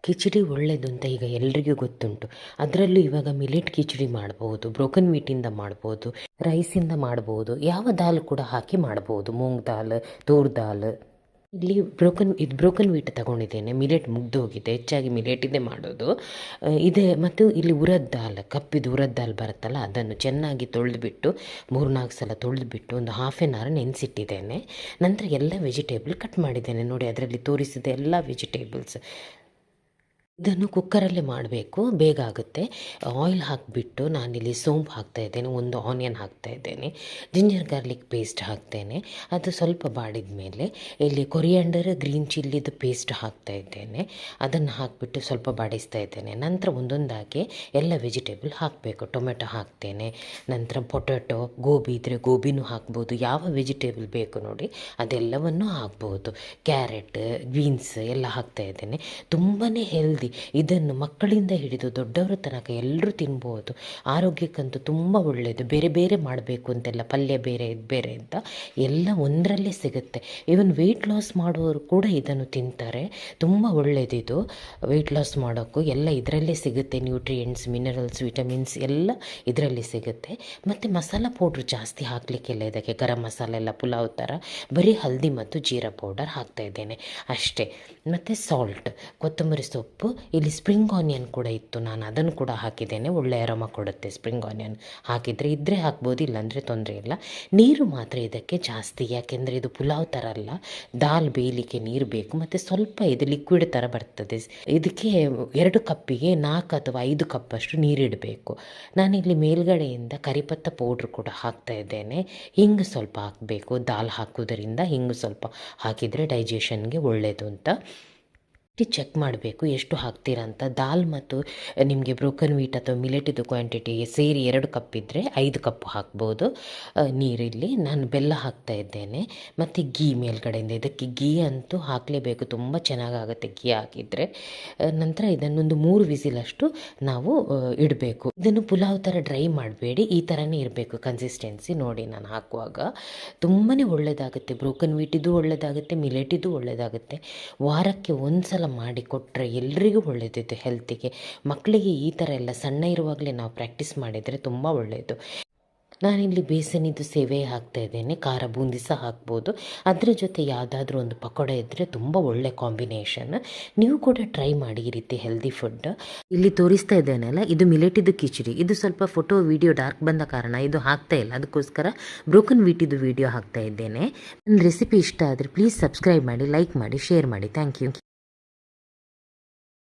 ಕಿಚಡಿ ಒಳ್ಳೆಯದು ಅಂತ ಈಗ ಎಲ್ರಿಗೂ ಗೊತ್ತುಂಟು. ಅದರಲ್ಲೂ ಇವಾಗ ಮಿಲೆಟ್ ಕಿಚಡಿ ಮಾಡ್ಬೋದು, ಬ್ರೋಕನ್ ವೀಟಿಂದ ಮಾಡ್ಬೋದು, ರೈಸಿಂದ ಮಾಡ್ಬೋದು, ಯಾವ ದಾಲ್ ಕೂಡ ಹಾಕಿ ಮಾಡ್ಬೋದು. ಮೂಂಗ್ ದಾಲ್, ತೂರ್ ದಾಲ್. ಇಲ್ಲಿ ಬ್ರೋಕನ್ ವೀಟ್ ತಗೊಂಡಿದ್ದೇನೆ. ಮಿಲೆಟ್ ಮುಗ್ದೋಗಿದೆ, ಹೆಚ್ಚಾಗಿ ಮಿಲೆಟಿಂದೇ ಮಾಡೋದು ಇದೆ. ಮತ್ತು ಇಲ್ಲಿ ಉರದ್ ದಾಲ್, ಕಪ್ಪಿದು ಉರದ್ ದಾಲ್ ಬರುತ್ತಲ್ಲ, ಅದನ್ನು ಚೆನ್ನಾಗಿ ತೊಳೆದುಬಿಟ್ಟು 3-4 ಸಲ ತೊಳೆದುಬಿಟ್ಟು ಒಂದು ಹಾಫ್ ಆನ್ ಅವರ್ ನೆನೆಸಿಟ್ಟಿದ್ದೇನೆ. ನಂತರ ಎಲ್ಲ ವೆಜಿಟೇಬಲ್ ಕಟ್ ಮಾಡಿದ್ದೇನೆ ನೋಡಿ, ಅದರಲ್ಲಿ ತೋರಿಸಿದ ಎಲ್ಲ ವೆಜಿಟೇಬಲ್ಸ್. ಇದನ್ನು ಕುಕ್ಕರಲ್ಲೇ ಮಾಡಬೇಕು, ಬೇಗ ಆಗುತ್ತೆ. ಆಯಿಲ್ ಹಾಕಿಬಿಟ್ಟು ನಾನಿಲ್ಲಿ ಸೋಂಪು ಹಾಕ್ತಾಯಿದ್ದೇನೆ, ಒಂದು ಆನಿಯನ್ ಹಾಕ್ತಾಯಿದ್ದೇನೆ, ಜಿಂಜರ್ ಗಾರ್ಲಿಕ್ ಪೇಸ್ಟ್ ಹಾಕ್ತೇನೆ. ಅದು ಸ್ವಲ್ಪ ಬಾಡಿದ ಮೇಲೆ ಇಲ್ಲಿ ಕೊರಿಯಾಂಡರ್, ಗ್ರೀನ್ ಚಿಲ್ಲಿದು ಪೇಸ್ಟ್ ಹಾಕ್ತಾಯಿದ್ದೇನೆ. ಅದನ್ನು ಹಾಕಿಬಿಟ್ಟು ಸ್ವಲ್ಪ ಬಾಡಿಸ್ತಾ ಇದ್ದೇನೆ. ನಂತರ ಒಂದೊಂದಾಗಿ ಎಲ್ಲ ವೆಜಿಟೇಬಲ್ ಹಾಕಬೇಕು. ಟೊಮೆಟೊ ಹಾಕ್ತೇನೆ, ನಂತರ ಪೊಟ್ಯಾಟೊ, ಗೋಬಿ ಇದ್ದರೆ ಗೋಬಿನೂ ಹಾಕ್ಬೋದು, ಯಾವ ವೆಜಿಟೇಬಲ್ ಬೇಕು ನೋಡಿ ಅದೆಲ್ಲವನ್ನು ಹಾಕ್ಬೋದು. ಕ್ಯಾರೆಟ್, ಬೀನ್ಸ್ ಎಲ್ಲ ಹಾಕ್ತಾಯಿದ್ದೇನೆ. ತುಂಬಾ ಹೆಲ್ದಿ. ಇದನ್ನು ಮಕ್ಕಳಿಂದ ಹಿಡಿದು ದೊಡ್ಡವರ ತನಕ ಎಲ್ಲರೂ ತಿನ್ಬೋದು. ಆರೋಗ್ಯಕ್ಕಂತೂ ತುಂಬ ಒಳ್ಳೆಯದು. ಬೇರೆ ಬೇರೆ ಮಾಡಬೇಕು ಅಂತೆಲ್ಲ, ಪಲ್ಯ ಬೇರೆ ಇದು ಬೇರೆ ಅಂತ ಎಲ್ಲ ಒಂದರಲ್ಲೇ ಸಿಗುತ್ತೆ. ಈವನ್ ವೆಯ್ಟ್ ಲಾಸ್ ಮಾಡುವವರು ಕೂಡ ಇದನ್ನು ತಿಂತಾರೆ. ತುಂಬ ಒಳ್ಳೆಯದಿದು ವೆಯ್ಟ್ ಲಾಸ್ ಮಾಡೋಕ್ಕೂ. ಎಲ್ಲ ಇದರಲ್ಲೇ ಸಿಗುತ್ತೆ, ನ್ಯೂಟ್ರಿಯೆಂಟ್ಸ್, ಮಿನರಲ್ಸ್, ವಿಟಮಿನ್ಸ್ ಎಲ್ಲ ಇದರಲ್ಲಿ ಸಿಗುತ್ತೆ. ಮತ್ತು ಮಸಾಲ ಪೌಡ್ರ್ ಜಾಸ್ತಿ ಹಾಕಲಿಕ್ಕಿಲ್ಲ ಇದಕ್ಕೆ. ಗರಂ ಮಸಾಲೆ ಎಲ್ಲ ಪುಲಾವ್ ಥರ, ಬರೀ ಹಲ್ದಿ ಮತ್ತು ಜೀರಾ ಪೌಡರ್ ಹಾಕ್ತಾಯಿದ್ದೇನೆ ಅಷ್ಟೇ. ಮತ್ತು ಸಾಲ್ಟ್, ಕೊತ್ತಂಬರಿ ಸೊಪ್ಪು, ಇಲ್ಲಿ ಸ್ಪ್ರಿಂಗ್ ಆನಿಯನ್ ಕೂಡ ಇತ್ತು, ನಾನು ಅದನ್ನು ಕೂಡ ಹಾಕಿದ್ದೇನೆ. ಒಳ್ಳೆ ಅರೋಮ ಕೊಡುತ್ತೆ ಸ್ಪ್ರಿಂಗ್ ಆನಿಯನ್ ಹಾಕಿದರೆ. ಇದ್ದರೆ ಹಾಕ್ಬೋದು, ಇಲ್ಲಾಂದರೆ ತೊಂದರೆ ಇಲ್ಲ. ನೀರು ಮಾತ್ರ ಇದಕ್ಕೆ ಜಾಸ್ತಿ, ಯಾಕೆಂದರೆ ಇದು ಪುಲಾವ್ ಥರ ಅಲ್ಲ, ದಾಲ್ ಬೇಯಲಿಕ್ಕೆ ನೀರು ಬೇಕು. ಮತ್ತು ಸ್ವಲ್ಪ ಇದು ಲಿಕ್ವಿಡ್ ಥರ ಬರ್ತದೆ. ಇದಕ್ಕೆ 2 ಕಪ್ಪಿಗೆ 4 ಅಥವಾ 5 ಕಪ್ಪಷ್ಟು ನೀರಿಡಬೇಕು. ನಾನಿಲ್ಲಿ ಮೇಲ್ಗಡೆಯಿಂದ ಕರಿಪತ್ತ ಪೌಡ್ರ್ ಕೂಡ ಹಾಕ್ತಾ ಇದ್ದೇನೆ. ಹಿಂಗೆ ಸ್ವಲ್ಪ ಹಾಕಬೇಕು, ದಾಲ್ ಹಾಕೋದರಿಂದ ಹಿಂಗೆ ಸ್ವಲ್ಪ ಹಾಕಿದರೆ ಡೈಜೆಷನ್ಗೆ ಒಳ್ಳೆಯದು ಅಂತ. ಚೆಕ್ ಮಾಡಬೇಕು ಎಷ್ಟು ಹಾಕ್ತೀರಾ ಅಂತ. ದಾಲ್ ಮತ್ತು ನಿಮಗೆ ಬ್ರೋಕನ್ ವೀಟ್ ಅಥವಾ ಮಿಲೆಟಿದು ಕ್ವಾಂಟಿಟಿ ಸೇರಿ 2 ಕಪ್ ಇದ್ದರೆ 5 ಕಪ್ ಹಾಕ್ಬೋದು ನೀರಿಲ್ಲಿ. ನಾನು ಬೆಲ್ಲ ಹಾಕ್ತಾ ಇದ್ದೇನೆ ಮತ್ತು ಗೀ ಮೇಲ್ಗಡೆಯಿಂದ. ಇದಕ್ಕೆ ಗೀ ಅಂತೂ ಹಾಕಲೇಬೇಕು, ತುಂಬ ಚೆನ್ನಾಗಾಗುತ್ತೆ ಗೀ ಹಾಕಿದರೆ. ನಂತರ ಇದನ್ನೊಂದು 3 ವಿಸಿಲಷ್ಟು ನಾವು ಇಡಬೇಕು. ಇದನ್ನು ಪುಲಾವ್ ಥರ ಡ್ರೈ ಮಾಡಬೇಡಿ, ಈ ಥರನೇ ಇರಬೇಕು ಕನ್ಸಿಸ್ಟೆನ್ಸಿ. ನೋಡಿ ನಾನು ಹಾಕುವಾಗ ತುಂಬಾ ಒಳ್ಳೆಯದಾಗುತ್ತೆ. ಬ್ರೋಕನ್ ವೀಟಿದು ಒಳ್ಳೆಯದಾಗುತ್ತೆ, ಮಿಲೆಟಿದು ಒಳ್ಳೆಯದಾಗುತ್ತೆ. ವಾರಕ್ಕೆ ಒಂದು ಸಲ ಮಾಡಿ ಕೊಟ್ಟರೆ ಎಲ್ರಿಗೂ ಒಳ್ಳೆಯದಿದೆ ಹೆಲ್ತಿಗೆ. ಮಕ್ಕಳಿಗೆ ಈ ಥರ ಎಲ್ಲ ಸಣ್ಣ ಇರುವಾಗಲೇ ನಾವು ಪ್ರಾಕ್ಟೀಸ್ ಮಾಡಿದರೆ ತುಂಬ ಒಳ್ಳೆಯದು. ನಾನಿಲ್ಲಿ ಬೇಸನಿದು ಸೇವೆ ಹಾಕ್ತಾ ಇದ್ದೇನೆ, ಖಾರ ಬೂಂದಿ ಸಹ ಹಾಕ್ಬೋದು. ಅದರ ಜೊತೆ ಯಾವುದಾದ್ರೂ ಒಂದು ಪಕೋಡ ಇದ್ದರೆ ತುಂಬ ಒಳ್ಳೆ ಕಾಂಬಿನೇಷನ್. ನೀವು ಕೂಡ ಟ್ರೈ ಮಾಡಿ ಈ ರೀತಿ ಹೆಲ್ದಿ ಫುಡ್. ಇಲ್ಲಿ ತೋರಿಸ್ತಾ ಇದ್ದೇನಲ್ಲ, ಇದು ಮಿಲೆಟಿದು ಕಿಚಡಿ. ಇದು ಸ್ವಲ್ಪ ಫೋಟೋ ವಿಡಿಯೋ ಡಾರ್ಕ್ ಬಂದ ಕಾರಣ ಇದು ಹಾಕ್ತಾ ಇಲ್ಲ, ಅದಕ್ಕೋಸ್ಕರ ಬ್ರೋಕನ್ ವೀಟಿದು ವಿಡಿಯೋ ಹಾಕ್ತಾ ಇದ್ದೇನೆ. ನನ್ನ ರೆಸಿಪಿ ಇಷ್ಟ ಆದರೆ ಪ್ಲೀಸ್ ಸಬ್ಸ್ಕ್ರೈಬ್ ಮಾಡಿ, ಲೈಕ್ ಮಾಡಿ, ಶೇರ್ ಮಾಡಿ. Thank you.